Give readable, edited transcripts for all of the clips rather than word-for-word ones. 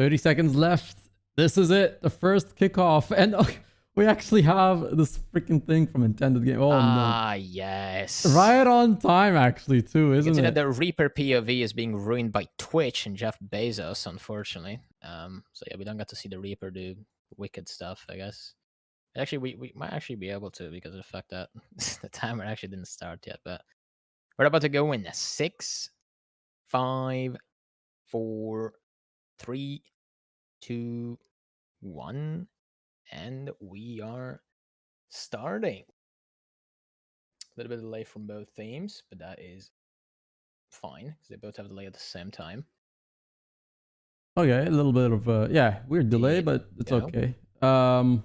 30 seconds left. This is it. The first kickoff. And we actually have this freaking thing from Intended Game. Oh, no. Yes. Right on time, actually, too, You isn't can see it? that the Reaper POV is being ruined by Twitch and Jeff Bezos, unfortunately. So yeah, we don't get to see the Reaper do wicked stuff, I guess. Actually, we might actually be able to because of the fact that the timer actually didn't start yet. But we're about to go in 6, 5, 4, 3, 2, 1, and we are starting. A little bit of delay from both teams, but that is fine because they both have delay at the same time. Okay, a little bit of weird delay, but it's okay. The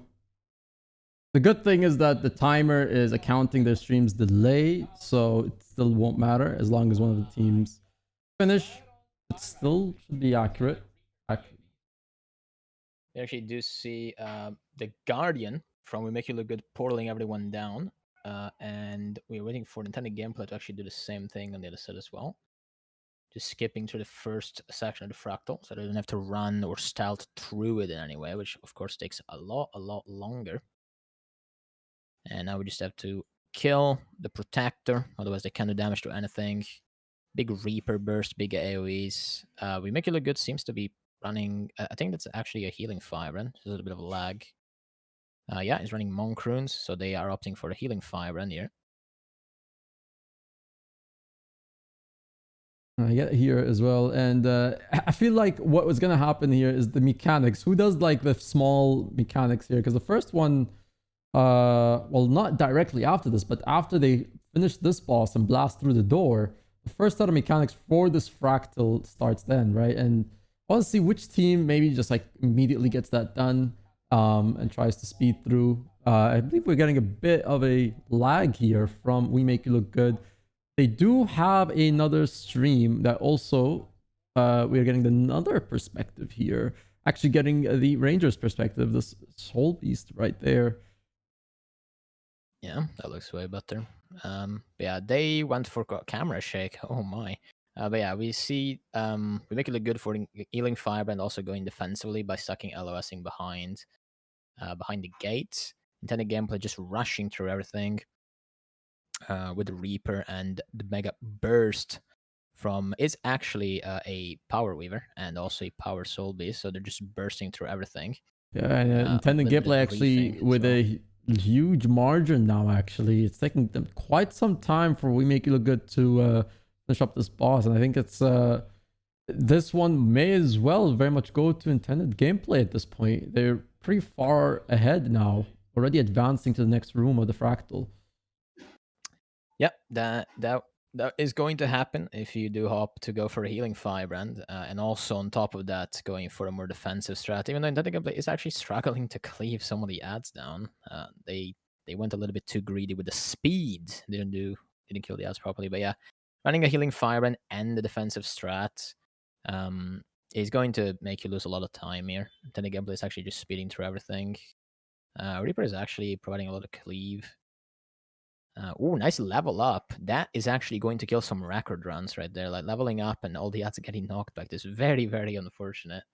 good thing is that the timer is accounting their stream's delay, so it still won't matter as long as one of the teams finish. It still should be accurate. We actually do see the Guardian from We Make You Look Good portaling everyone down, and we're waiting for Intended Gameplay to actually do the same thing on the other side as well. Just skipping through the first section of the Fractal, so they don't have to run or stealth through it in any way, which of course takes a lot longer. And now we just have to kill the Protector, otherwise they can't do damage to anything. Big Reaper burst, big AoEs. We Make You Look Good seems to be running, I think that's actually a healing fire run. There's a little bit of a lag. Yeah, he's running Monk Runes, so they are opting for the healing fire run here. I get here as well, and I feel like what was gonna happen here is the mechanics. Who does like the small mechanics here? Because the first one, well, not directly after this, but after they finish this boss and blast through the door, the first set of mechanics for this fractal starts then, right? And I want to see which team maybe just like immediately gets that done and tries to speed through. I believe we're getting a bit of a lag here from We Make You Look Good. They do have another stream that also we're getting another perspective here. Actually getting the Ranger's perspective, this Soul Beast right there. Yeah, that looks way better. Yeah, they went for camera shake. Oh my. But yeah, we see we make it look good for healing fire and also going defensively by sucking LOSing behind the gate. Intended Gameplay just rushing through everything with the Reaper, and the Mega Burst from is actually a Power Weaver and also a Power Soul Beast, so they're just bursting through everything. Yeah, and Intended Gameplay actually with a huge margin now, actually. It's taking them quite some time for We Make You Look Good to finish up this boss, and I think it's this one may as well very much go to Intended Gameplay at this point. They're pretty far ahead now, already advancing to the next room of the Fractal. Yep, that is going to happen if you do hop to go for a healing firebrand, and also on top of that, going for a more defensive strat. Even though Intended Gameplay is actually struggling to cleave some of the ads down, they went a little bit too greedy with the speed. Didn't kill the ads properly, but yeah, running a healing firebrand and the defensive strat is going to make you lose a lot of time here. Intended Gameplay is actually just speeding through everything. Reaper is actually providing a lot of cleave. Oh, nice level up. That is actually going to kill some record runs right there. Like leveling up and all the ads getting knocked back. This is very, very unfortunate.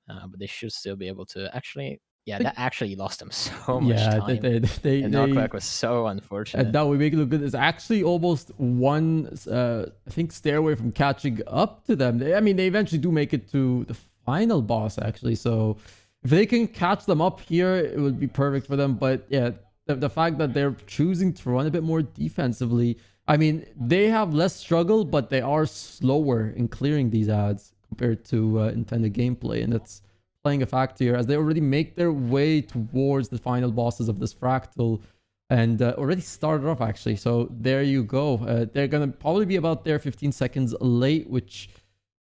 But they should still be able to actually. Yeah, that actually lost them so much time. The knockback was so unfortunate. And now We Make It Look Good is actually almost one, I think, stairway from catching up to them. I mean, they eventually do make it to the final boss, actually. So if they can catch them up here, it would be perfect for them. But yeah, the fact that they're choosing to run a bit more defensively, I mean, they have less struggle, but they are slower in clearing these ads compared to Intended Gameplay, and that's playing a factor here as they already make their way towards the final bosses of this Fractal and already started off, actually. So there you go. They're gonna probably be about there 15 seconds late, which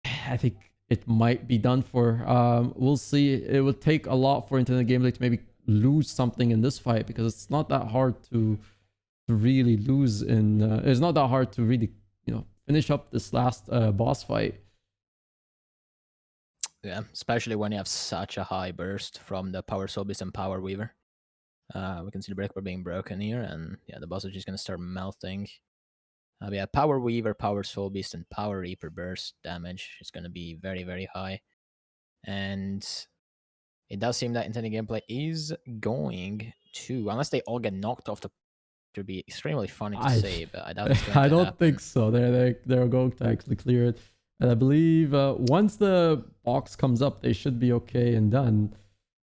I think it might be done for. We'll see. It will take a lot for Intended Gameplay to maybe lose something in this fight, because it's not that hard to really lose in it's not that hard to really, you know, finish up this last boss fight. Yeah, especially when you have such a high burst from the Power Soul Beast and Power Weaver. We can see the breakbar being broken here, and yeah, the boss is just gonna start melting. Yeah, Power Weaver, Power Soul Beast, and Power Reaper burst damage is gonna be very, very high. And it does seem that intended gameplay is going to, unless they all get knocked off the, to be extremely funny to I say, but I doubt it's going I to don't happen. think so. They're going to actually clear it. And I believe once the box comes up, they should be okay and done.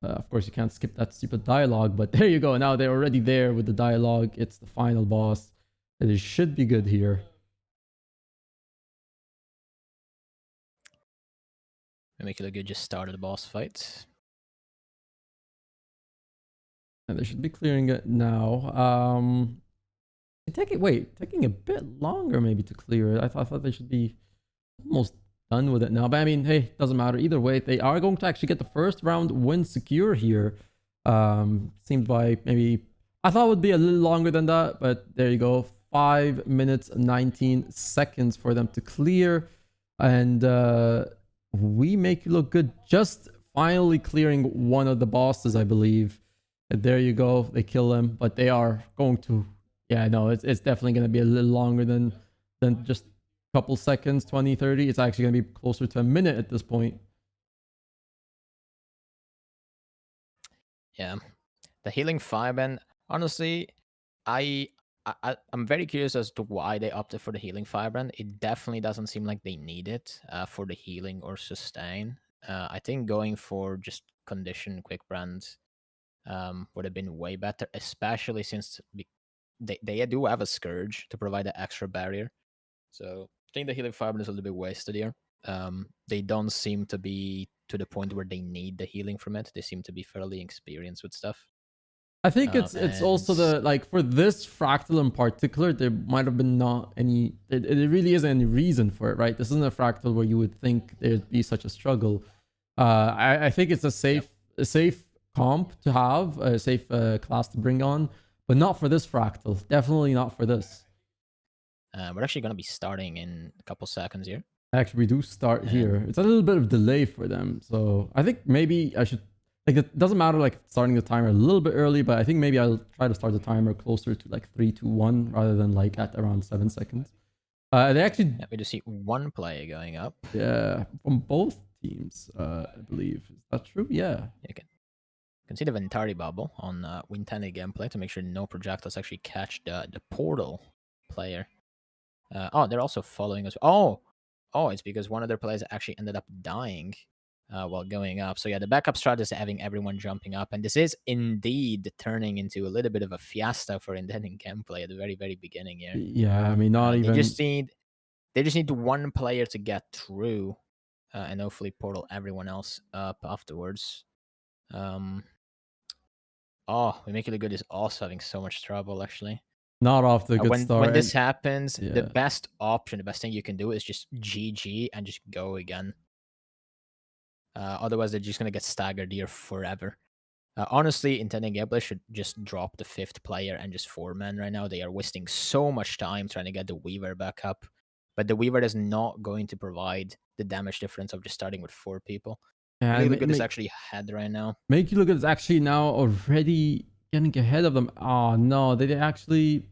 Of course, you can't skip that stupid dialogue, but there you go. Now they're already there with the dialogue. It's the final boss. It should be good here. Make it look good. Just started the boss fight. And they should be clearing it now. Taking a bit longer maybe to clear it. I thought they should be almost done with it now. But I mean, hey, doesn't matter. Either way, they are going to actually get the first round win secure here. Seemed by maybe, I thought it would be a little longer than that, but there you go. 5 minutes, 19 seconds for them to clear. And we make you look good. Just finally clearing one of the bosses, I believe. And there you go. They kill him, but they are going to, yeah, no, it's definitely going to be a little longer than just couple seconds, 20, 30. It's actually going to be closer to a minute at this point. Yeah. The healing fireband, honestly, I'm very curious as to why they opted for the healing firebrand. It definitely doesn't seem like they need it for the healing or sustain. I think going for just condition quick brands would have been way better, especially since they do have a scourge to provide an extra barrier. So I think the healing firebrand is a little bit wasted here. They don't seem to be to the point where they need the healing from it. They seem to be fairly experienced with stuff. I think it's And also the, like, for this fractal in particular, there might have been not any, it really isn't any reason for it, right? This isn't a fractal where you would think there'd be such a struggle. I think it's a safe comp to have, a safe class to bring on, but not for this fractal. Definitely not for this. we're actually going to be starting in a couple seconds here. Actually, we do start here. It's a little bit of delay for them, so I think maybe I should, like, it doesn't matter like starting the timer a little bit early, but I think maybe I'll try to start the timer closer to like 3, 2, 1 rather than like at around 7 seconds. They actually, we do see one player going up. yeah, from both teams, I believe. Is that true? Yeah. You can see the Ventari bubble on Wintani gameplay to make sure no projectiles actually catch the portal player. Oh, they're also following us. Oh, it's because one of their players actually ended up dying while going up. So yeah, the backup strat is having everyone jumping up, and this is indeed turning into a little bit of a fiesta for intending gameplay at the very, very beginning here. Yeah, I mean, not even. They just need one player to get through, and hopefully portal everyone else up afterwards. Oh, we make it look good is also having so much trouble actually. Not off the good start. When this happens, the best option, the best thing you can do is just GG and just go again. Otherwise, they're just going to get staggered here forever. Honestly, intending gameplay should just drop the 5th player and just 4-man right now. They are wasting so much time trying to get the Weaver back up. But the Weaver is not going to provide the damage difference of just starting with 4 people. Yeah, Make Look Good is actually ahead right now. Make You Look Good is actually now already getting ahead of them. Oh no, they actually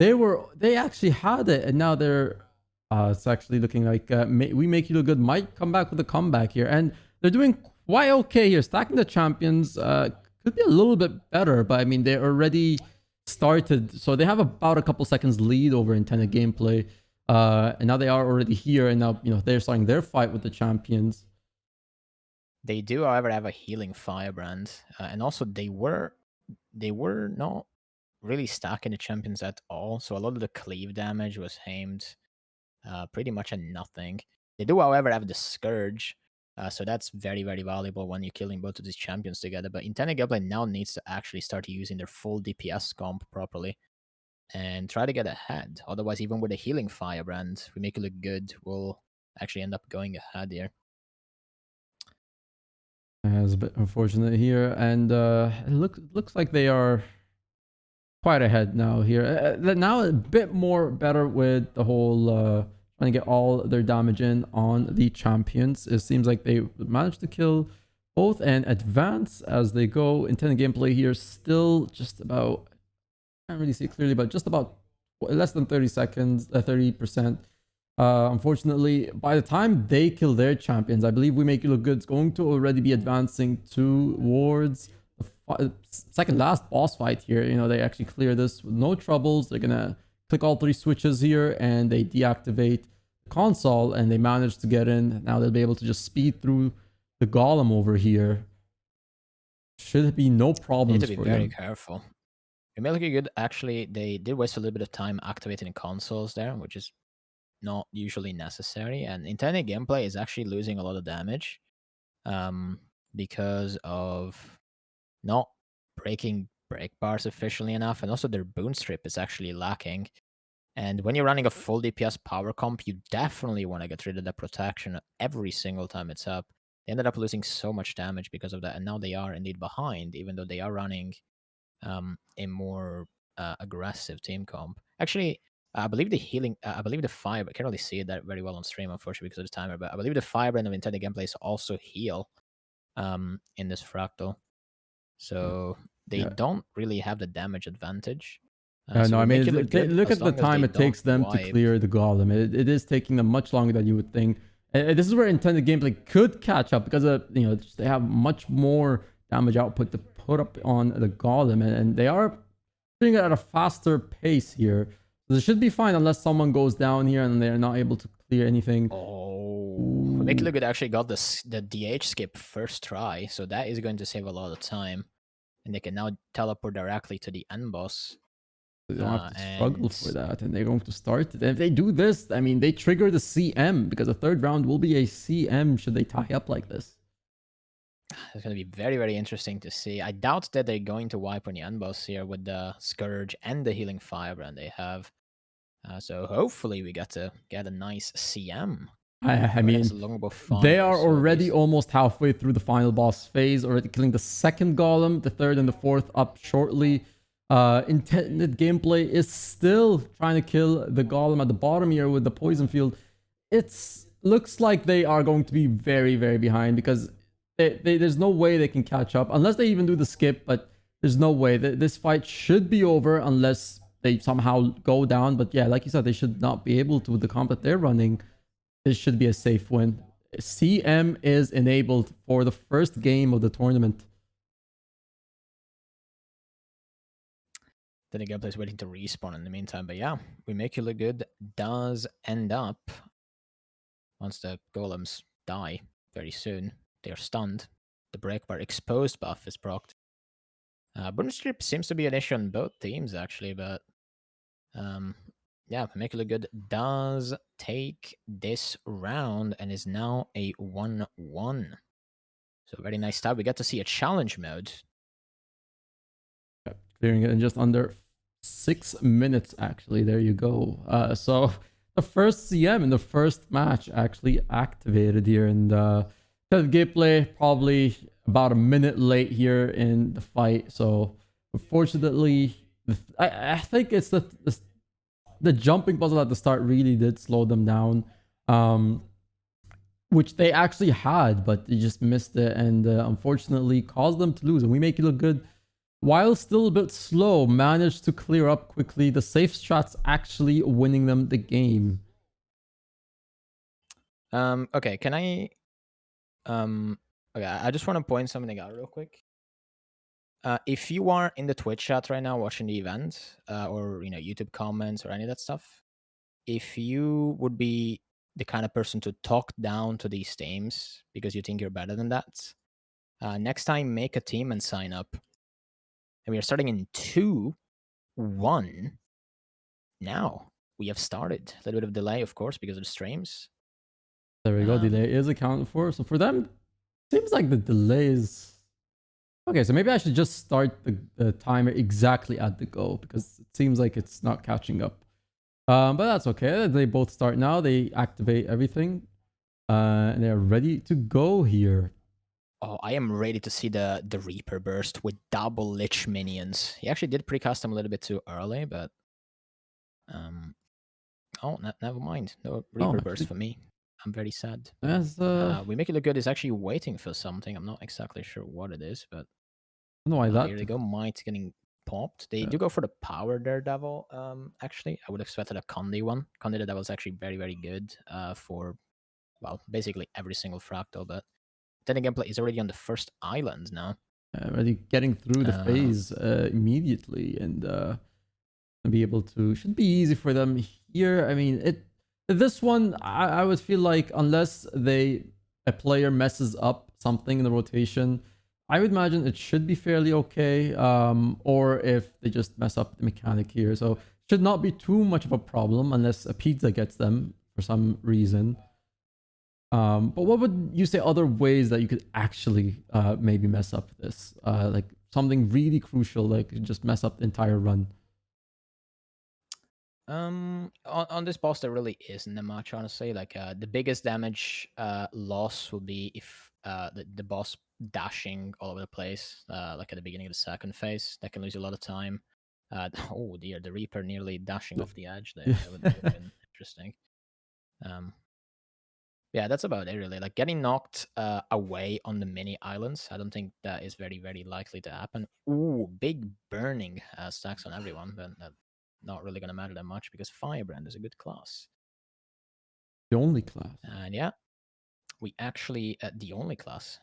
had it, and now they're it's actually looking like We Make You Look Good might come back with a comeback here, and they're doing quite okay here. Stacking the champions could be a little bit better, but I mean, they already started, so they have about a couple seconds lead over intended gameplay, and now they are already here, and now they're starting their fight with the champions. They do, however, have a healing firebrand, and also they were not really stacking the champions at all, so a lot of the cleave damage was aimed pretty much at nothing. They do, however, have the Scourge, so that's very, very valuable when you're killing both of these champions together. But intended gameplay now needs to actually start using their full DPS comp properly and try to get ahead. Otherwise, even with a healing firebrand, we make it look good, we'll actually end up going ahead here. It's a bit unfortunate here, and it looks like they are quite ahead now here. Now a bit more better with the whole trying to get all their damage in on the champions. It seems like they managed to kill both and advance as they go. Intended gameplay here still just about, can't really see it clearly, but just about less than 30 seconds, 30%. Unfortunately, by the time they kill their champions, I believe We Make You Look Good is going to already be advancing towards the second last boss fight here. You know, they actually clear this with no troubles. They're gonna click all 3 switches here and they deactivate the console and they manage to get in. Now they'll be able to just speed through the golem over here. Should be no problems Need to be for very them. careful. Really good. Actually, they did waste a little bit of time activating consoles there, which is not usually necessary. And intended gameplay is actually losing a lot of damage because of not breaking break bars efficiently enough, and also their boon strip is actually lacking. And when you're running a full DPS power comp, you definitely want to get rid of the protection every single time it's up. They ended up losing so much damage because of that, and now they are indeed behind, even though they are running a more aggressive team comp. Actually, I believe the healing, I believe the fiber, I can't really see it that very well on stream, unfortunately, because of the timer, but I believe the fiber and of intended gameplay is also heal in this fractal. So they Yeah. don't really have the damage advantage. No, so I we make mean, it look good look as at the long as they time it takes don't them to wipe. clear the golem. It is taking them much longer than you would think. This is where intended gameplay could catch up because you know, they have much more damage output to put up on the golem, and they are doing it at a faster pace here. So they should be fine unless someone goes down here and they're not able to clear anything. Oh, Ooh. make it look good. Actually, got the DH skip first try, so that is going to save a lot of time, and they can now teleport directly to the end boss. They don't have to struggle for that, and they're going to start it. And if they do this, I mean, they trigger the CM because the third round will be a CM should they tie up like this. It's going to be very, very interesting to see. I doubt that they're going to wipe on the end boss here with the Scourge and the Healing Firebrand they have. So hopefully we get to get a nice CM. I mean, they are already almost halfway through the final boss phase, already killing the second golem, the third and the fourth up shortly. Intended gameplay is still trying to kill the golem at the bottom here with the poison field. It's looks like they are going to be very, very behind because there's no way they can catch up unless they even do the skip, but there's no way. This fight should be over unless they somehow go down. But yeah, like you said, they should not be able to with the comp that they're running. This should be a safe win. CM is enabled for the first game of the tournament. Then the gameplay is waiting to respawn in the meantime. But yeah, We Make You Look Good does end up once the golems die very soon. They are stunned. The break bar exposed buff is procced. Boon strip seems to be an issue on both teams actually, but yeah, Make It Look Good does take this round and is now a 1-1. So very nice start. We get to see a challenge mode. Clearing it in just under 6 minutes, actually. There you go. So the first CM in the first match actually activated here, and gameplay probably about a minute late here in the fight. So unfortunately, I think it's the jumping puzzle at the start really did slow them down, which they actually had, but they just missed it, and unfortunately caused them to lose. And We Make It Look Good, while still a bit slow, managed to clear up quickly. The safe strats actually winning them the game. Okay, can I okay, I just want to point something out real quick. If you are in the Twitch chat right now watching the event, or you know, YouTube comments or any of that stuff, if you would be the kind of person to talk down to these teams because you think you're better than that, next time make a team and sign up. And we are starting in 2-1 now. We have started. A little bit of delay, of course, because of the streams. There we go. Delay is accounted for. So for them, seems like the delay is... Okay, so maybe I should just start the timer exactly at the go because it seems like it's not catching up. But that's okay. They both start now. They activate everything. And they're ready to go here. Oh, I am ready to see the Reaper burst with double Lich minions. He actually did pre-custom a little bit too early, but... Oh, never mind. No Reaper burst for me. I'm very sad. As, We Make It Look Good is actually waiting for something. I'm not exactly sure what it is, but... I don't know why that... Here they go. Might getting popped. They Yeah. do go for the power Daredevil. Actually, I would have expected a Condi one. Condi Daredevil is actually very, very good for, well, basically every single fractal. But then again, is already on the first island now. Already getting through the phase immediately and be able to, should be easy for them here. I mean, this one I would feel like unless a player messes up something in the rotation, I would imagine it should be fairly okay. Or if they just mess up the mechanic here, so should not be too much of a problem unless a pizza gets them for some reason. But what would you say other ways that you could actually maybe mess up this? Like something really crucial, like just mess up the entire run. On this boss, there really isn't much, honestly. Like the biggest damage loss will be if the boss dashing all over the place, like at the beginning of the second phase. That can lose you a lot of time. Oh dear, the Reaper nearly dashing off the edge there. That would have been interesting. Yeah, that's about it really. Like getting knocked away on the mini islands, I don't think that is very, very likely to happen. Ooh, big burning stacks on everyone, but not really gonna matter that much because Firebrand is a good class. The only class. And yeah, we actually the only class.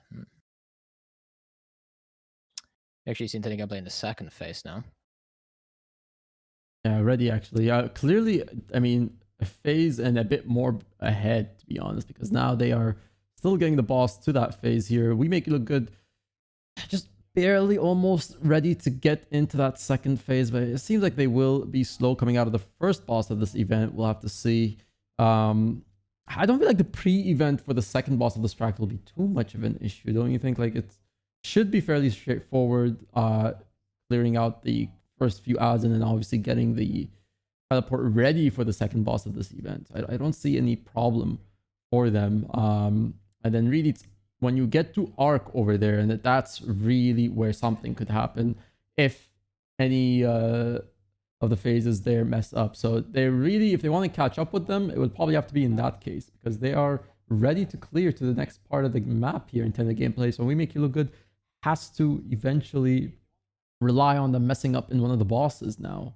Actually seen Tintin play in the second phase now. Yeah, ready actually. Clearly, I mean, a phase and a bit more ahead, to be honest, because now they are still getting the boss to that phase here. We make it look good. Just barely almost ready to get into that second phase, but it seems like they will be slow coming out of the first boss of this event. We'll have to see. I don't feel like the pre-event for the second boss of this fractal will be too much of an issue, don't you think? Like it should be fairly straightforward, clearing out the first few ads and then obviously getting the teleport ready for the second boss of this event. I don't see any problem for them. And then really when you get to Arc over there, and that's really where something could happen if any of the phases there mess up. So they really, if they want to catch up with them, it would probably have to be in that case because they are ready to clear to the next part of the map here in Nintendo gameplay. So We Make You Look Good has to eventually rely on them messing up in one of the bosses now.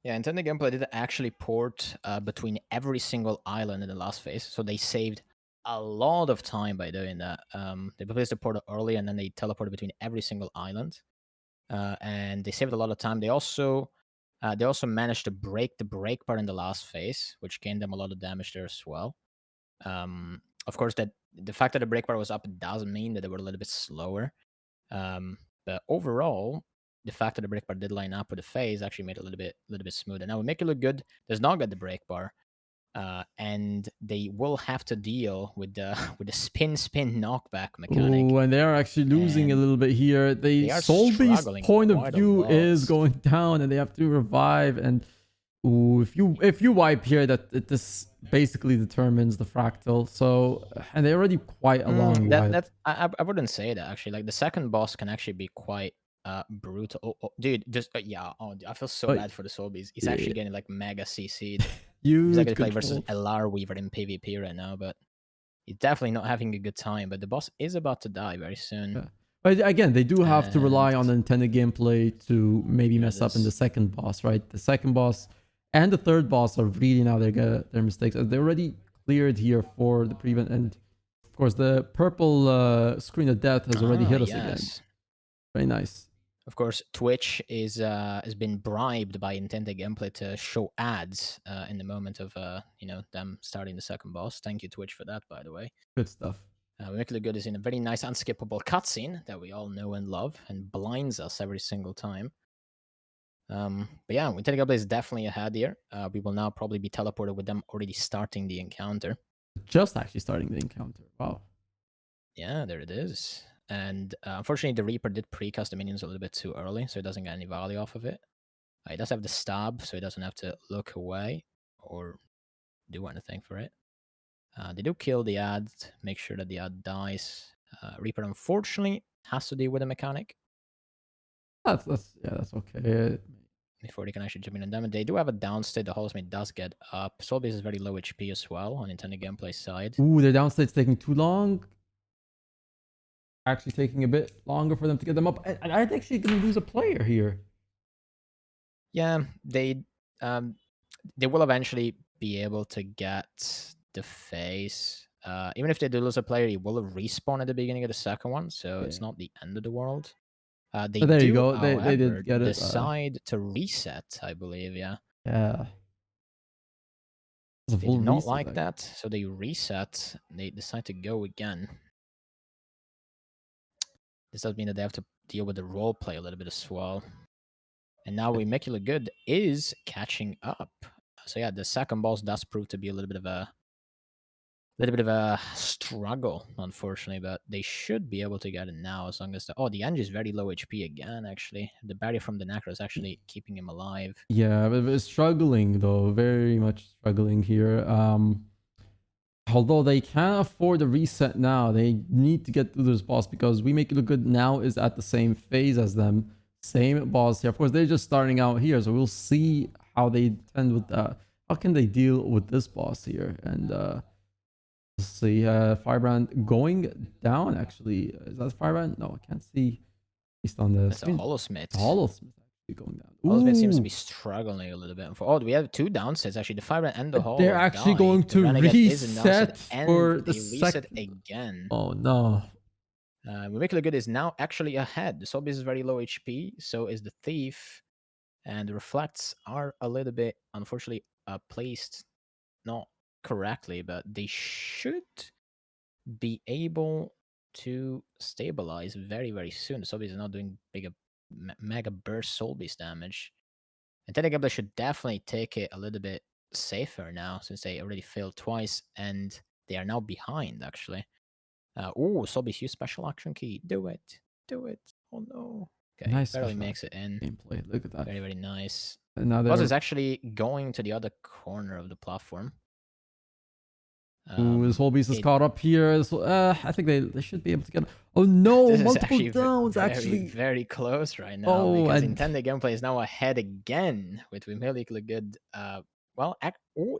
Yeah, Nintendo gameplay did actually port between every single island in the last phase, so they saved a lot of time by doing that. They placed the portal early and then they teleported between every single island, and they saved a lot of time. They also managed to break the break bar in the last phase, which gained them a lot of damage there as well. Of course, that the fact that the break bar was up doesn't mean that they were a little bit slower. But overall, the fact that the break bar did line up with the phase actually made it a little bit smoother. Now, We Make It Look Good does not get the break bar, and they will have to deal with the spin knockback mechanic. Ooh, and they are actually losing a little bit here. Solby's point of view is going down, and they have to revive. And ooh, if you wipe here, this basically determines the fractal. So, and they're already quite a long while. I wouldn't say that actually. Like the second boss can actually be quite brutal. Oh, dude, just yeah. Oh, I feel so bad for the Solbies. He's actually getting like mega CC'd. He's like play versus LR Weaver in PvP right now, but he's definitely not having a good time. But the boss is about to die very soon. Yeah. But again, they do have to rely on the Nintendo gameplay to maybe mess up in the second boss, right? The second boss and the third boss are really now their mistakes. They're already cleared here for the pre-event, and of course the purple screen of death has already hit us again. Very nice. Of course, Twitch has been bribed by Nintendo gameplay to show ads in the moment of them starting the second boss. Thank you, Twitch, for that, by the way. Good stuff. We Make It Look Good is in a very nice unskippable cutscene that we all know and love and blinds us every single time. But yeah, Nintendo gameplay is definitely ahead here. We will now probably be teleported with them already starting the encounter. Just actually starting the encounter. Wow. Yeah, there it is. And unfortunately, the Reaper did precast the minions a little bit too early, so he doesn't get any value off of it. He does have the stab, so he doesn't have to look away or do anything for it. They do kill the ad, make sure that the ad dies. Reaper, unfortunately, has to deal with a mechanic. That's okay. Before they can actually jump in on them. They do have a downstate. The Holosmate does get up. Soulbase is very low HP as well on Nintendo gameplay side. Ooh, their downstate's taking too long. actually taking a bit longer for them to get them up. And I think she's gonna lose a player here. Yeah, they will eventually be able to get the phase. Even if they do lose a player, he will respawn at the beginning of the second one, so Yeah. it's not the end of the world. They But there you do, go. They however, did get it. decide to reset, I believe, yeah. Yeah. It's a They full did not reset. like that, so they reset. They decide to go again. This does mean that they have to deal with the role play a little bit as well. And now Immaculate Good is catching up. So yeah, the second boss does prove to be a little bit of a struggle, unfortunately, but they should be able to get it now as long as the Ange is very low HP again, actually. The barrier from the Necro is actually keeping him alive. Yeah, but struggling though, very much struggling here. Although they can't afford a reset now, they need to get through this boss because We Make It Look Good now is at the same phase as them. Same boss here. Of course, they're just starting out here, so we'll see how they tend with that. How can they deal with this boss here? And let's see, Firebrand going down actually. Is that Firebrand? No, I can't see. Based on the That's a screen. Holosmith. Holosmith actually going down. Holosmith seems to Ooh. be struggling a little bit. Oh, we have two downstates actually. The Firebrand and the Holo They're actually died. going The to Renegade is a reset downset, and for the they reset second. again. Oh no. Mimically Good is now actually ahead. The Sobeys is very low HP, so is the Thief. And the Reflects are a little bit, unfortunately, placed not correctly, but they should be able to stabilize very, very soon. The Sobeys are not doing mega burst Soul Beast damage. And Telegabla should definitely take it a little bit safer now, since they already failed twice, and they are now behind, actually. Sobeys use special action key. Do it. Do it. Oh no. Okay, Nice barely special makes it in. gameplay. Look at that. Very, very nice. And now Buzz they're is actually going to the other corner of the platform. Ooh, this whole beast is caught up here. I think they should be able to get. Oh no, this multiple is downs very, actually. very close right now. Oh, because and intended gameplay is now ahead again with Wimilly Good. Well,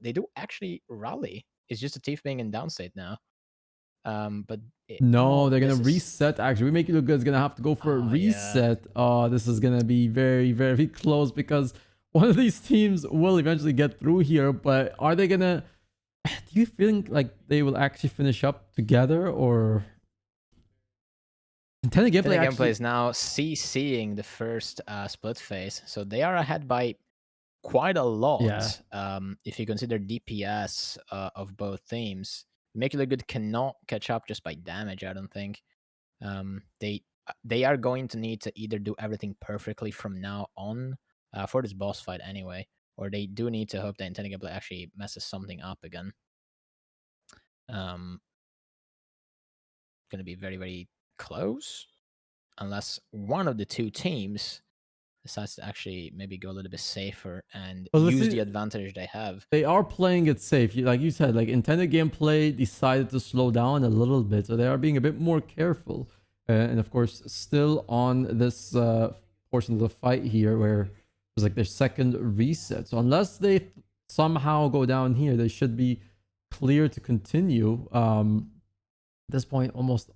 they do actually rally. It's just a Thief being in downstate now. But no, they're gonna reset. Actually, We Make It Look Good is gonna have to go for a reset. Yeah. Oh, this is gonna be very, very close because one of these teams will eventually get through here. But are they gonna? Do you think like they will actually finish up together, or intended gameplay is now CCing the first split phase, so they are ahead by quite a lot. Yeah. If you consider DPS of both teams, Make It Look Good cannot catch up just by damage. I don't think. They are going to need to either do everything perfectly from now on for this boss fight anyway, or they do need to hope that intended gameplay actually messes something up again. Going to be very, very close, unless one of the two teams decides to actually maybe go a little bit safer and use the advantage they have. They are playing it safe. Like you said, like intended gameplay decided to slow down a little bit, so they are being a bit more careful. And of course, still on this portion of the fight here, where it's like their second reset. So unless they somehow go down here, they should be clear to continue. At this point, almost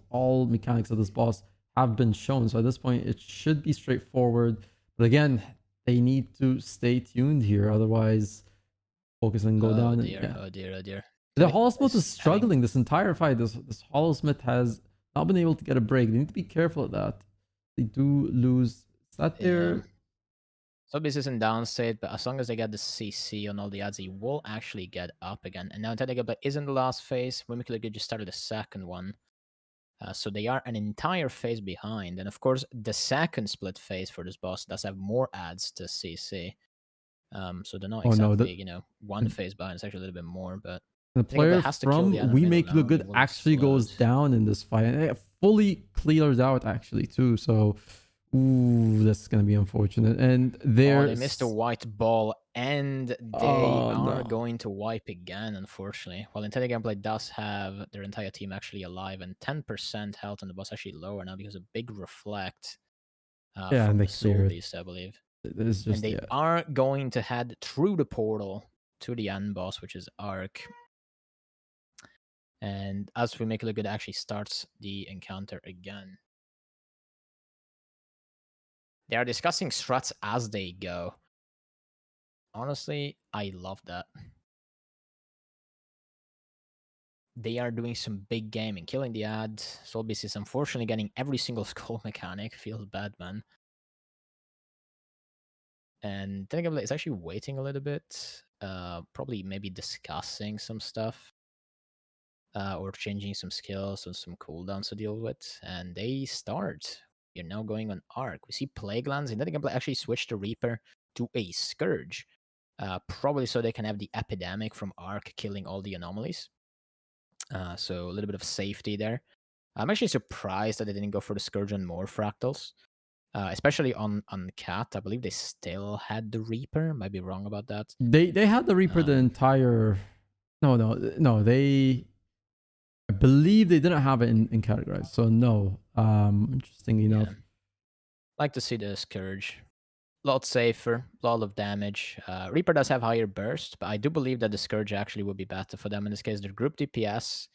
all mechanics of this boss have been shown. So at this point, it should be straightforward. But again, they need to stay tuned here, otherwise focus and go down. Dear, yeah. Oh dear. The Holosmith is struggling this entire fight. This Holosmith has not been able to get a break. They need to be careful of that. They do lose. Is that their... So this isn't downstate, but as long as they get the CC on all the ads, he will actually get up again. And now Telegabla isn't the last phase. Wimikula just started the second one. So they are an entire phase behind. And of course, the second split phase for this boss does have more ads to CC. So they're not exactly, one phase behind. It's actually a little bit more, but the player from We Make It Look Good actually goes down in this fight. And it fully clears out actually too. So, ooh, that's going to be unfortunate. And they missed a white ball and they are going to wipe again, unfortunately. While Intended Gameplay does have their entire team actually alive and 10% health on the boss actually lower now because of big reflect from the Soul Beast, I believe. And they are going to head through the portal to the end boss, which is Arc. And as we make it look good, it actually starts the encounter again. They are discussing strats as they go. Honestly, I love that. They are doing some big gaming, killing the ad. Solbis is unfortunately getting every single skull mechanic. Feels bad, man. And Tenigable is actually waiting a little bit. Probably maybe discussing some stuff. Or changing some skills and some cooldowns to deal with. And they start. You're now going on Arc. We see Plague Lands, and then they can actually switch the Reaper to a Scourge. Probably so they can have the Epidemic from Arc killing all the anomalies. So a little bit of safety there. I'm actually surprised that they didn't go for the Scourge and more Fractals. Especially on Cat. I believe they still had the Reaper. Might be wrong about that. They had the Reaper the entire... No, they... I believe they didn't have it in categorized, so no. Interesting enough. Yeah. Like to see the Scourge. A lot safer, a lot of damage. Reaper does have higher burst, but I do believe that the Scourge actually would be better for them in this case. Their group DPS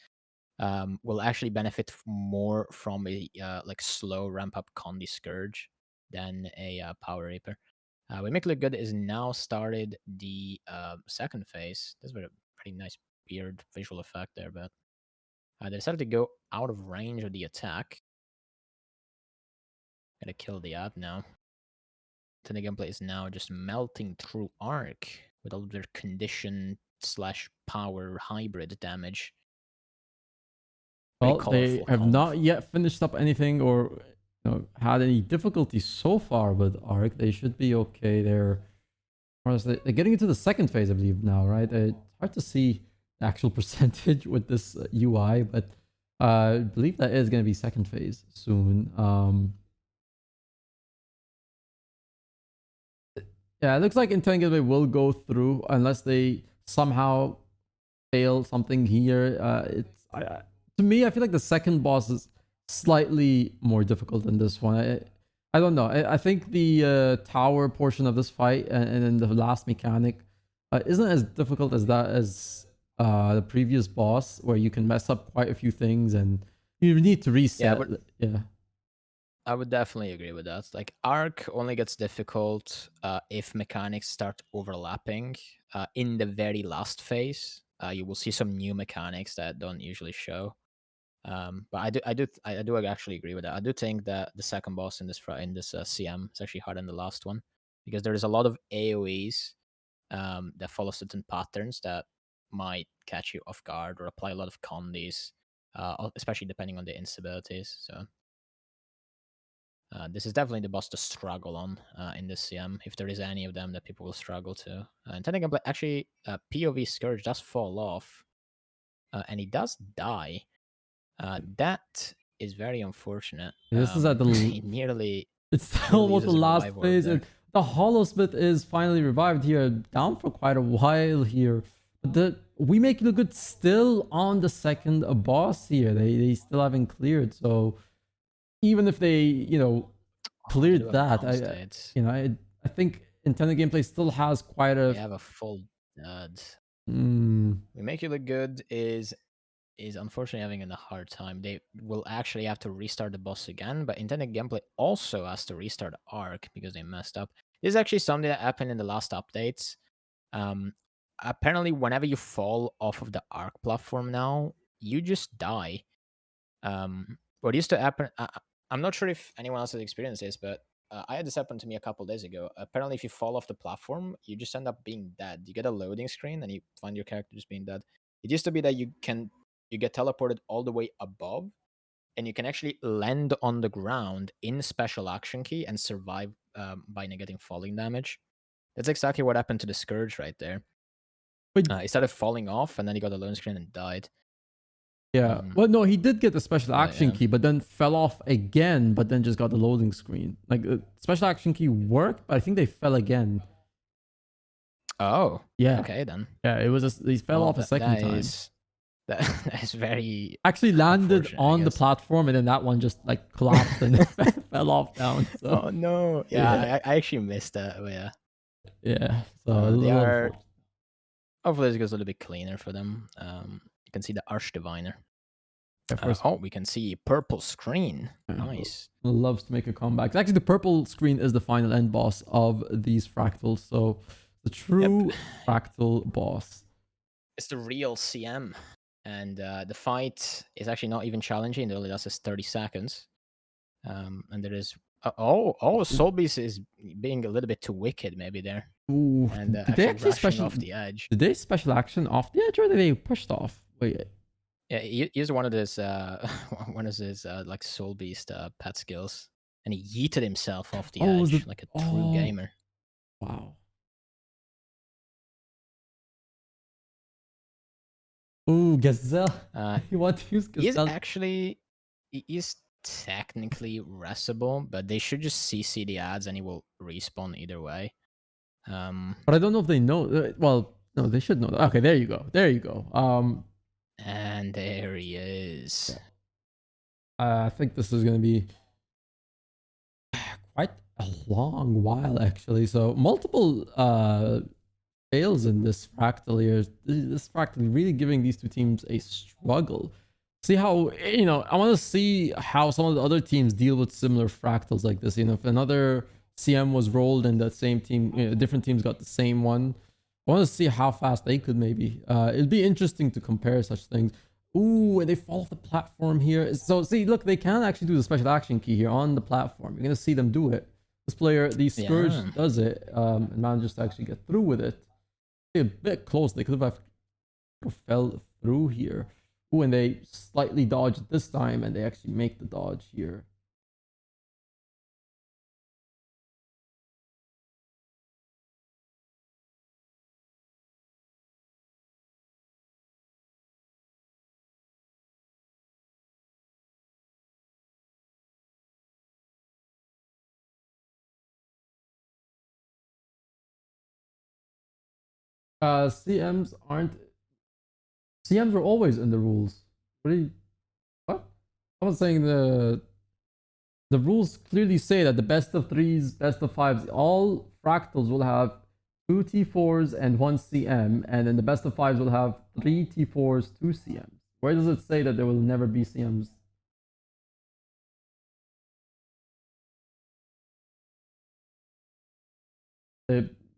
will actually benefit more from a like slow ramp up Condi Scourge than a Power Reaper. We make it look good is now started the second phase. That's a pretty nice weird visual effect there, but they decided to go out of range of the attack. Gotta kill the ad now. The gameplay is now just melting through Arc with all of their condition / power hybrid damage. Well, they have not yet finished up anything or had any difficulty so far with Arc. They should be okay there. They're getting into the second phase, I believe, now, right? It's hard to see the actual percentage with this UI, but I believe that is going to be second phase soon. Yeah, it looks like Entanglement will go through unless they somehow fail something here. To me, I feel like the second boss is slightly more difficult than this one. I don't know. I think the tower portion of this fight and then the last mechanic isn't as difficult as the previous boss, where you can mess up quite a few things and you need to reset. Yeah. I would definitely agree with that. Like Arc only gets difficult if mechanics start overlapping. In the very last phase, you will see some new mechanics that don't usually show. But I do actually agree with that. I do think that the second boss in this CM is actually harder than the last one because there is a lot of AOE's that follow certain patterns that might catch you off guard or apply a lot of condis, especially depending on the instabilities. So. This is definitely the boss to struggle on in this CM, if there is any of them that people will struggle to. And technically, actually, POV Scourge does fall off, and he does die. That is very unfortunate. This is at the nearly. It's almost the last phase, and the Hollow Smith is finally revived here, down for quite a while here. But we make it look good still on the second boss here. They still haven't cleared, so. Even if they, cleared that, I think intended gameplay still has quite a. They have a full dud. We make it look good is unfortunately having a hard time. They will actually have to restart the boss again, but intended gameplay also has to restart Arc because they messed up. This is actually something that happened in the last updates. Apparently, whenever you fall off of the Arc platform now, you just die. What used to happen, I'm not sure if anyone else has experienced this, but I had this happen to me a couple days ago. Apparently, if you fall off the platform, you just end up being dead. You get a loading screen and you find your character just being dead. It used to be that you get teleported all the way above, and you can actually land on the ground in special action key and survive by negating falling damage. That's exactly what happened to the Scourge right there. He started falling off, and then he got a loading screen and died. Yeah. Well, no, he did get the special action key, but then fell off again, but then just got the loading screen. Like, the special action key worked, but I think they fell again. Oh. Yeah. Okay, then. Yeah, it was he fell off a second time. That is very... Actually landed on the platform, and then that one just, like, collapsed and fell off down. So. Oh, no. Yeah, I actually missed that. But yeah. Yeah. So, they are... Hopefully, this goes a little bit cleaner for them. can see the Arch Diviner. Yeah, Oh, we can see purple screen. Nice. Loves to make a comeback. Actually, the purple screen is the final end boss of these fractals. So the true fractal boss. It's the real CM. And the fight is actually not even challenging. It only lasts 30 seconds. And there is... Soul Beast is being a little bit too wicked maybe there. Ooh, And did they actually rushing off the edge. Did they special action off the edge or did they pushed off? Wait. Yeah, he used one of his like Soul Beast pet skills, and he yeeted himself off the edge like a true gamer. Wow. Ooh, Gazelle. You want to use Gazelle? He's technically restable, but they should just CC the ads and he will respawn either way. But I don't know if they know. Well, no, they should know that. Okay, there you go. There you go. And there he is. I think this is going to be quite a long while, actually. So multiple fails in this fractal here. This fractal really giving these two teams a struggle. See how, I want to see how some of the other teams deal with similar fractals like this. If another CM was rolled and that same team, different teams got the same one, I want to see how fast they could maybe. It'd be interesting to compare such things. Ooh, and they fall off the platform here. So see, look, they can actually do the special action key here on the platform. You're going to see them do it. This player, the Scourge, does it and manages to actually get through with it. A bit close. They could have fell through here. Ooh, and they slightly dodge it this time, and they actually make the dodge here. CMs are always in the rules. What? I was saying the rules clearly say that the best of threes, best of fives, all fractals will have 2 T4s and 1 CM, and then the best of fives will have 3 T4s, 2 CMs. Where does it say that there will never be CMs?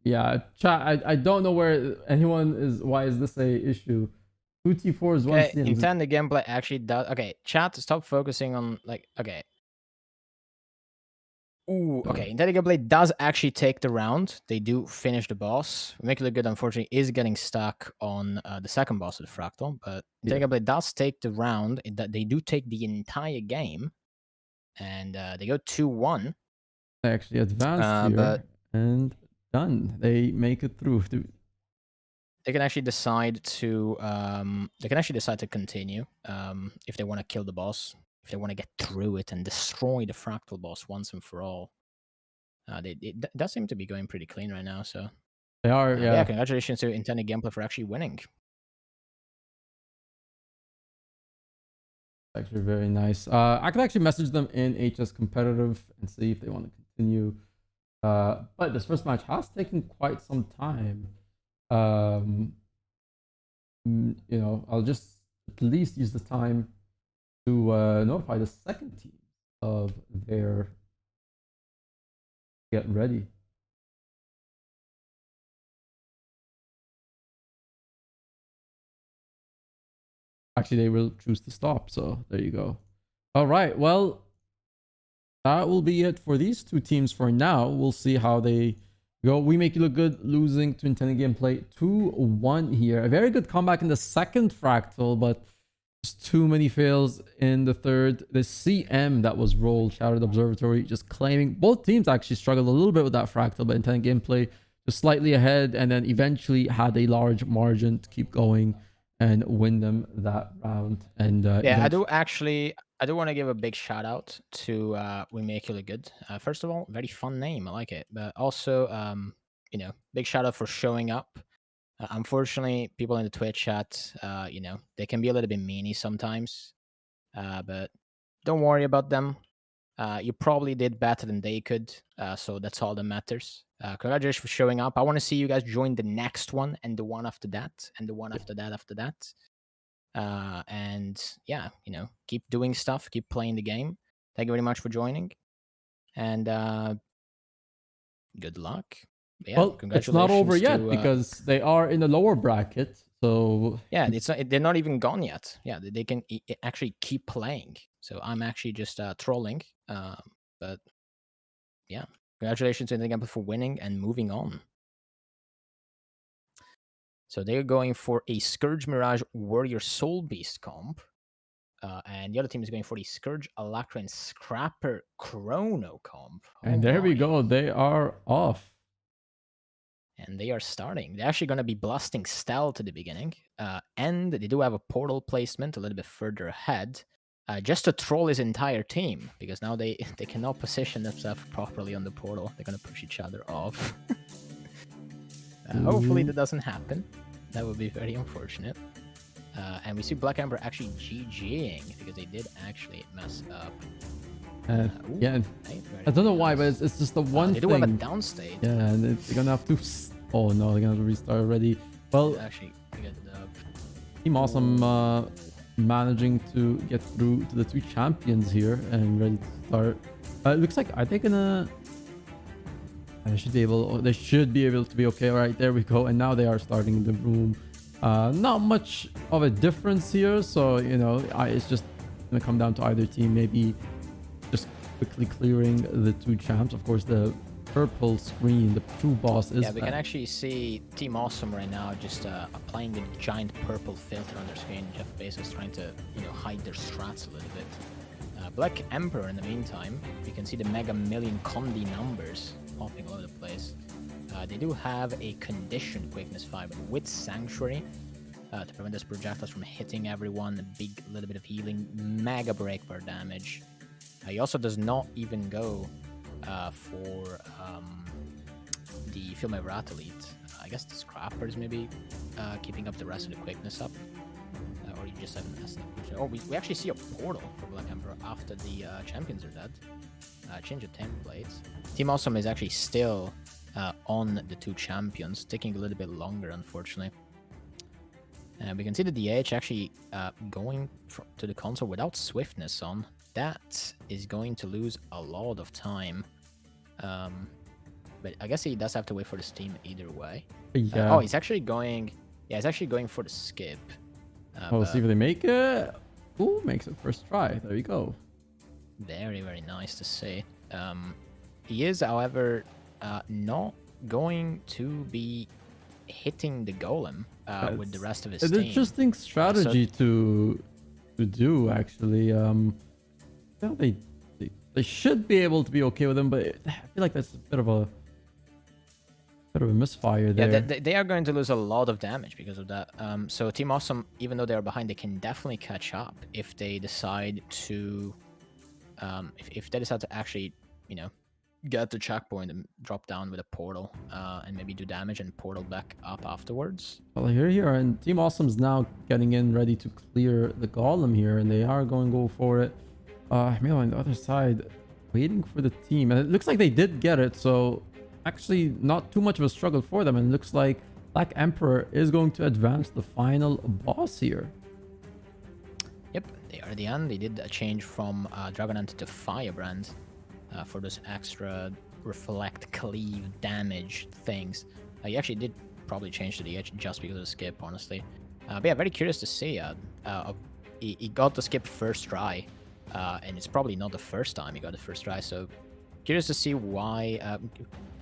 Yeah, chat. I don't know where anyone is. Why is this a issue? 2 T4s, 1 CM. Intended gameplay actually does. Okay, chat. Stop focusing on okay. Ooh, okay. Intended gameplay does actually take the round. They do finish the boss. Make it look good, unfortunately, is getting stuck on the second boss of the Fractal. But intended gameplay does take the round. They do take the entire game, and they go 2-1. They actually advanced here and done. They make it through. They can actually decide to continue if they want to kill the boss, if they want to get through it and destroy the Fractal boss once and for all. It does seem to be going pretty clean right now, so they are. Yeah, congratulations to Intended Gameplay for actually winning. Actually, very nice. I could actually message them in HS competitive and see if they want to continue. But this first match has taken quite some time. I'll just at least use the time to notify the second team of their get ready. Actually, they will choose to stop, so there you go. All right, well, that will be it for these two teams for now. We'll see how they go. We make you look good, losing to Intended Gameplay 2-1 here. A very good comeback in the second Fractal, but just too many fails in the third. The CM that was rolled, Shattered Observatory, just claiming. Both teams actually struggled a little bit with that Fractal, but Intended Gameplay just slightly ahead, and then eventually had a large margin to keep going and win them that round. And I do want to give a big shout out to We Make You Look Good. First of all, very fun name, I like it. But also, big shout out for showing up. Unfortunately, people in the Twitch chat, they can be a little bit meany sometimes. But don't worry about them. You probably did better than they could, so that's all that matters. Congratulations for showing up. I want to see you guys join the next one and the one after that and the one after that. And yeah, you know, keep doing stuff, keep playing the game. Thank you very much for joining, and good luck. Yeah, Well, it's not over congratulations yet to because they are in the lower bracket. So yeah, it's not, they're not even gone yet. Yeah, they can actually keep playing. So I'm actually just trolling. But yeah, congratulations to the Gamble for winning and moving on. So they're going for a Scourge Mirage Warrior Soul Beast comp. And the other team is going for the Scourge Alacran Scrapper Chrono comp. and there we go. They are off. And they are starting. They're actually going to be blasting Stealth at the beginning. And they do have a portal placement a little bit further ahead. Just to troll his entire team, because now they cannot position themselves properly on the portal. They're going to push each other off. Hopefully that doesn't happen. That would be very unfortunate. And we see Black Emperor actually GGing because they did actually mess up. Yeah, I don't know why, but it's just the one they thing. do have a downstate. Yeah, and they're gonna have to. Oh no, they're gonna have to restart already. Well, actually, Team Awesome managing to get through to the 2 champions here and ready to start. It looks like, are they gonna? They should be able. They should be able to be okay. All right, there we go. And now they are starting the room. Not much of a difference here, so you know, it's just gonna come down to either team maybe just quickly clearing the 2 champs. Of course, the purple screen, the true boss is. Yeah, we can actually see Team Awesome right now just applying the giant purple filter on their screen. Jeff Bezos trying to, you know, hide their strats a little bit. Black Emperor, in the meantime, you can see the Mega Million Condi numbers popping all over the place. They do have a conditioned Quickness 5 with Sanctuary to prevent those projectiles from hitting everyone. A big little bit of healing, mega breakbar damage. He also does not even go for the Film Rat Elite. I guess the Scrappers maybe keeping up the rest of the quickness up. Or you just have an S. Oh, we actually see a portal for Black Emperor after the champions are dead. Change of templates. Team Awesome is actually still on the 2 champions, taking a little bit longer, unfortunately. We can see the DH actually going to the console without swiftness on. That is going to lose a lot of time. But I guess he does have to wait for the steam either way. Yeah. Oh, he's actually going. Yeah, he's actually going for the skip. We'll see if they make it. Ooh, makes it first try. There you go. Very, very nice to see. He is, however, not going to be hitting the golem with the rest of his team. An interesting strategy to do, actually. Well, they should be able to be okay with him, but I feel like that's a bit of a misfire there. Yeah, they are going to lose a lot of damage because of that. So Team Awesome, even though they are behind, they can definitely catch up if they decide to, if they decide to actually, you know, get the checkpoint and drop down with a portal, and maybe do damage and portal back up afterwards. Well, here you are, and Team Awesome's now getting in, ready to clear the golem here, and they are going to go for it. Meanwhile, on the other side, waiting for the team, and it looks like they did get it, so actually not too much of a struggle for them, and it looks like Black Emperor is going to advance the final boss here. Yep, they are the end. They did a change from Dragonant to Firebrand for those extra reflect, cleave, damage things. He actually did probably change to the edge just because of the skip, honestly. But yeah, very curious to see. He got the skip first try, and it's probably not the first time he got the first try, so curious to see why.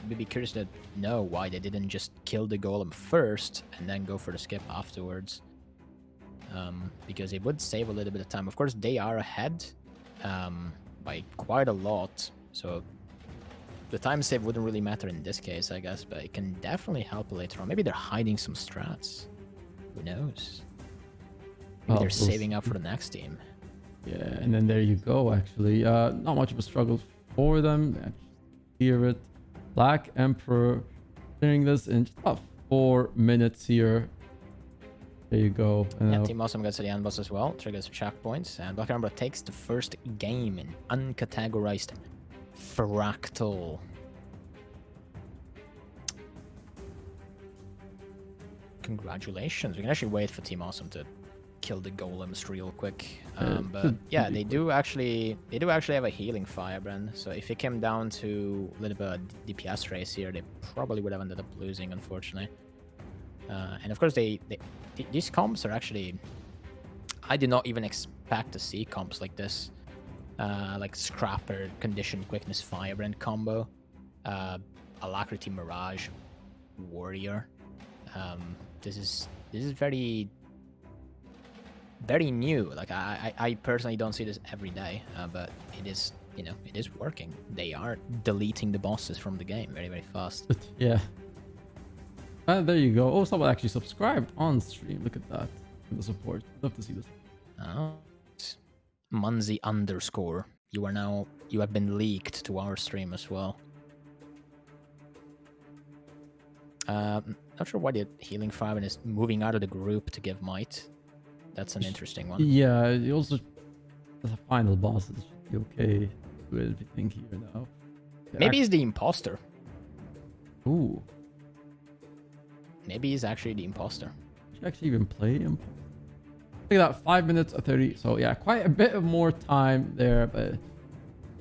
Maybe curious to know why they didn't just kill the golem first and then go for the skip afterwards. Because it would save a little bit of time. Of course, they are ahead by quite a lot, so the time save wouldn't really matter in this case, I guess, but it can definitely help later on. Maybe they're hiding some strats. Who knows? Maybe they're saving up for the next team. Yeah, and then there you go, actually. Not much of a struggle for them. Hear it. Black Emperor clearing this in just about 4 minutes here. There you go. Yeah, Team Awesome gets to the end boss as well. Triggers checkpoints. And Black Emperor takes the first game in uncategorized Fractal. Congratulations. We can actually wait for Team Awesome to kill the golems real quick. But should yeah, be they do actually have a healing firebrand. So if it came down to a little bit of DPS race here, they probably would have ended up losing, unfortunately. And of course, these comps are actually, I did not even expect to see comps like this, like Scrapper, Condition, Quickness, Firebrand combo, Alacrity, Mirage, Warrior. This is very new. Like I personally don't see this every day, but it is, you know, it is working. They are deleting the bosses from the game very fast. Yeah. There you go. Oh, someone actually subscribed on stream. Look at that. The support. Love to see this. Oh, Munzi _ you have been leaked to our stream as well. Not sure why the healing fireman is moving out of the group to give might. That's an interesting one. Yeah, you also the final bosses should be okay with everything here now. Maybe he's the imposter. Ooh. Maybe he's actually the imposter. Should actually even play him. Look at that, 5 minutes of 30. So yeah, quite a bit of more time there. But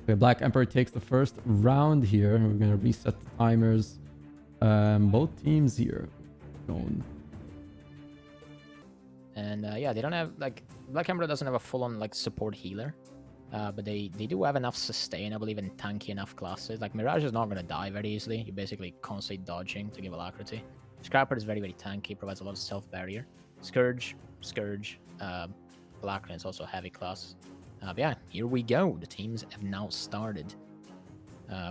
okay, Black Emperor takes the first round here, and we're gonna reset the timers. Both teams here going. And yeah, they don't have, like, Black Emperor doesn't have a full-on like support healer, but they do have enough sustain, I believe, in tanky enough classes. Like Mirage is not gonna die very easily. You're basically constantly dodging to give alacrity. Scrapper is very tanky, provides a lot of self barrier. Scourge, Alacrity is also a heavy class. But yeah, here we go. The teams have now started.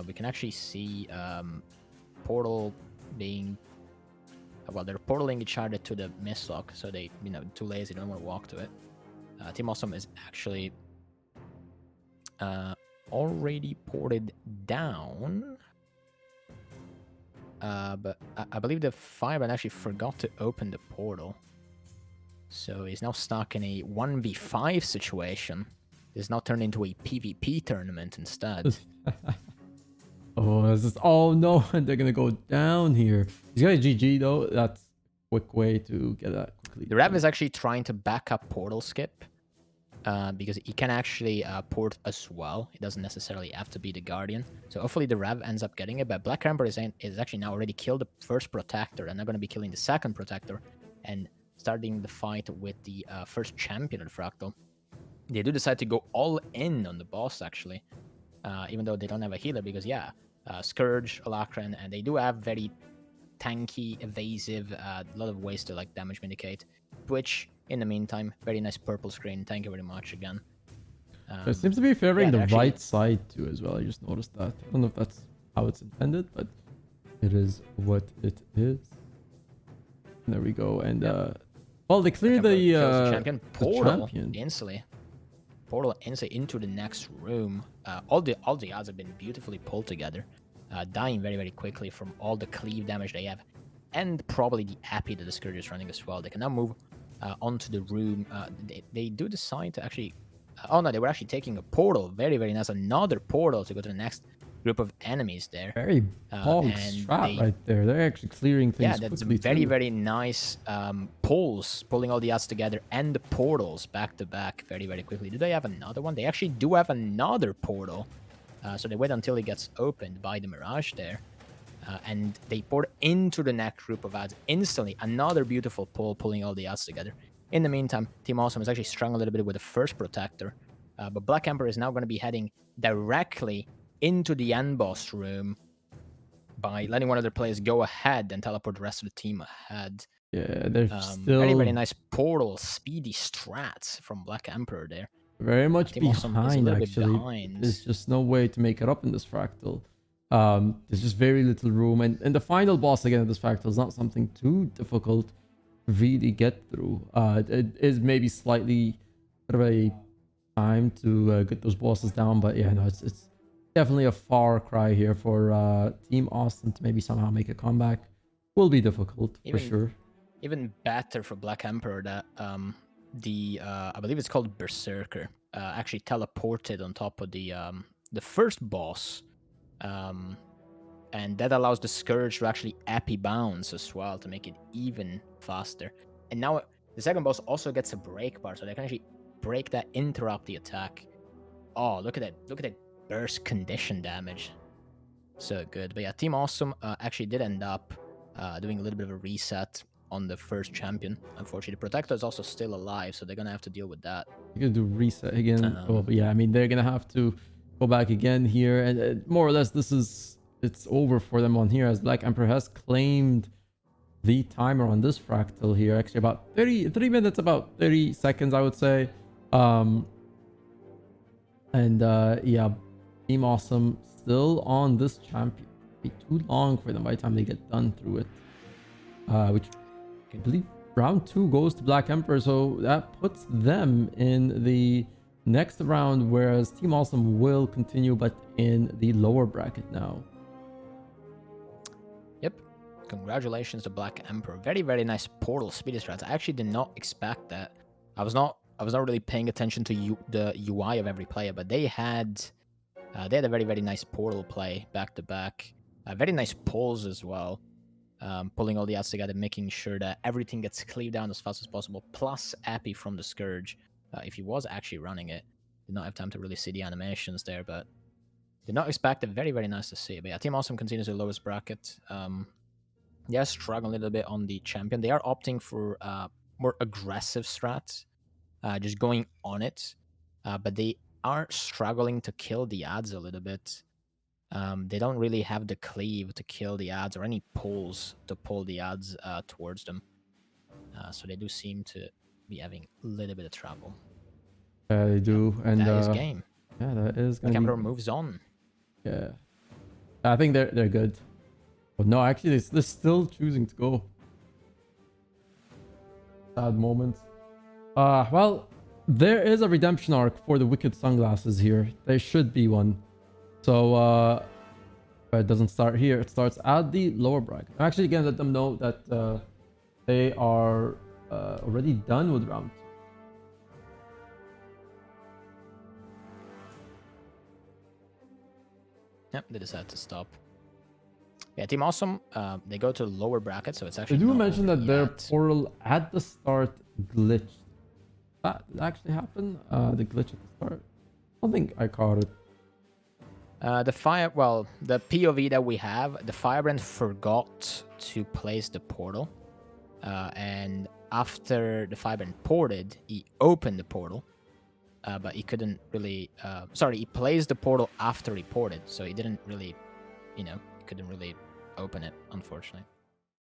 We can actually see Portal being, well, they're portaling each other to the Mistlock, so they, you know, too lazy, don't want to walk to it. Team Awesome is actually already ported down. But I believe the Fireman actually forgot to open the portal. So he's now stuck in a 1v5 situation. It's now turned into a PvP tournament instead. Oh, this is, oh no, and they're gonna go down here. He's got a GG though. That's a quick way to get that quickly. The Rev is actually trying to back up portal skip, because he can actually port as well. It doesn't necessarily have to be the Guardian. So hopefully the Rev ends up getting it. But Black Emperor is actually now already killed the first Protector, and they're going to be killing the second Protector and starting the fight with the first champion of the Fractal. They do decide to go all in on the boss, actually, even though they don't have a healer, because yeah, Scourge, Alacran, and they do have very tanky, evasive, a lot of ways to like damage mitigate. Twitch, in the meantime, very nice purple screen. Thank you very much again. It seems to be favoring the actually, right side too as well. I just noticed that. I don't know if that's how it's intended, but it is what it is. There we go. And well, they clear the champion portal champion. instantly. Portal instantly into the next room. All the odds have been beautifully pulled together, dying very quickly from all the cleave damage they have, and probably the Appy that the Scourge is running as well. They can now move onto the room. They do decide to actually. Oh no, they were actually taking a portal. Very nice. Another portal to go to the next group of enemies there. Very bog strat right there. They're actually clearing things. Yeah, that's quickly very nice pulls, pulling all the odds together and the portals back to back very quickly. Do they have another one? They actually do have another portal. So they wait until it gets opened by the Mirage there. And they port into the next group of odds instantly. Another beautiful pull, pulling all the odds together. In the meantime, Team Awesome is actually strung a little bit with the first Protector. But Black Emperor is now going to be heading directly into the end boss room by letting one of their players go ahead and teleport the rest of the team ahead. Yeah, they're still very nice portal speedy strats from Black Emperor there. Very much behind, actually. Behind. There's just no way to make it up in this Fractal. There's just very little room, and the final boss again of this Fractal is not something too difficult to really get through. It is maybe slightly bit of a time to get those bosses down, but yeah, no, it's definitely a far cry here for Team Austin to maybe somehow make a comeback. Will be difficult for sure. Even better for Black Emperor that I believe it's called Berserker actually teleported on top of the first boss, and that allows the Scourge to actually Appy bounce as well to make it even faster. And now The second boss also gets a break bar, so they can actually break that, interrupt the attack. Oh, look at that! Look at that burst condition damage. So good. But yeah, Team Awesome actually did end up doing a little bit of a reset on the first champion. Unfortunately, the Protector is also still alive, so they're gonna have to deal with that. You're gonna do reset again. But yeah, I mean, they're gonna have to go back again here, and more or less, it's over for them on here, as Black Emperor has claimed the timer on this fractal here. Actually, about 3 minutes, about 30 seconds, I would say. Yeah, Team Awesome still on this champion. It'll be too long for them by the time they get done through it. Which I believe round 2 goes to Black Emperor, so that puts them in the next round, whereas Team Awesome will continue, but in the lower bracket now. Yep. Congratulations to Black Emperor. Very, very nice portal speed strats. I actually did not expect that. I was not really paying attention to the UI of every player, but they had a very, very nice portal play back to back. Very nice pulls as well. Pulling all the ads together, making sure that everything gets cleaved down as fast as possible, plus Appy from the Scourge. If he was actually running it, did not have time to really see the animations there, but did not expect it. Very, very nice to see. But yeah, Team Awesome continues the lowest bracket. Yeah, struggling a little bit on the champion. They are opting for more aggressive strats, just going on it, but they are struggling to kill the ads a little bit. They don't really have the cleave to kill the ads or any pulls to pull the ads towards them. So they do seem to be having a little bit of trouble. Yeah, they do. And that is game. Yeah, that is Black Emperor moves on. Yeah. I think they're good. But no, actually they're still choosing to go. Sad moment. Well, there is a redemption arc for the Wicked Sunglasses here. There should be one. So, but it doesn't start here. It starts at the lower bracket. I'm actually gonna let them know that they are already done with round 2. Yep, they decided to stop. Yeah, Team Awesome, they go to the lower bracket, so it's actually. They do mention that their portal at the start glitched. That did actually happen? The glitch at the start. I don't think I caught it. The POV that we have, the Firebrand forgot to place the portal. And after the Firebrand ported, he opened the portal. But he couldn't really... he placed the portal after he ported. So he didn't really, he couldn't really open it, unfortunately.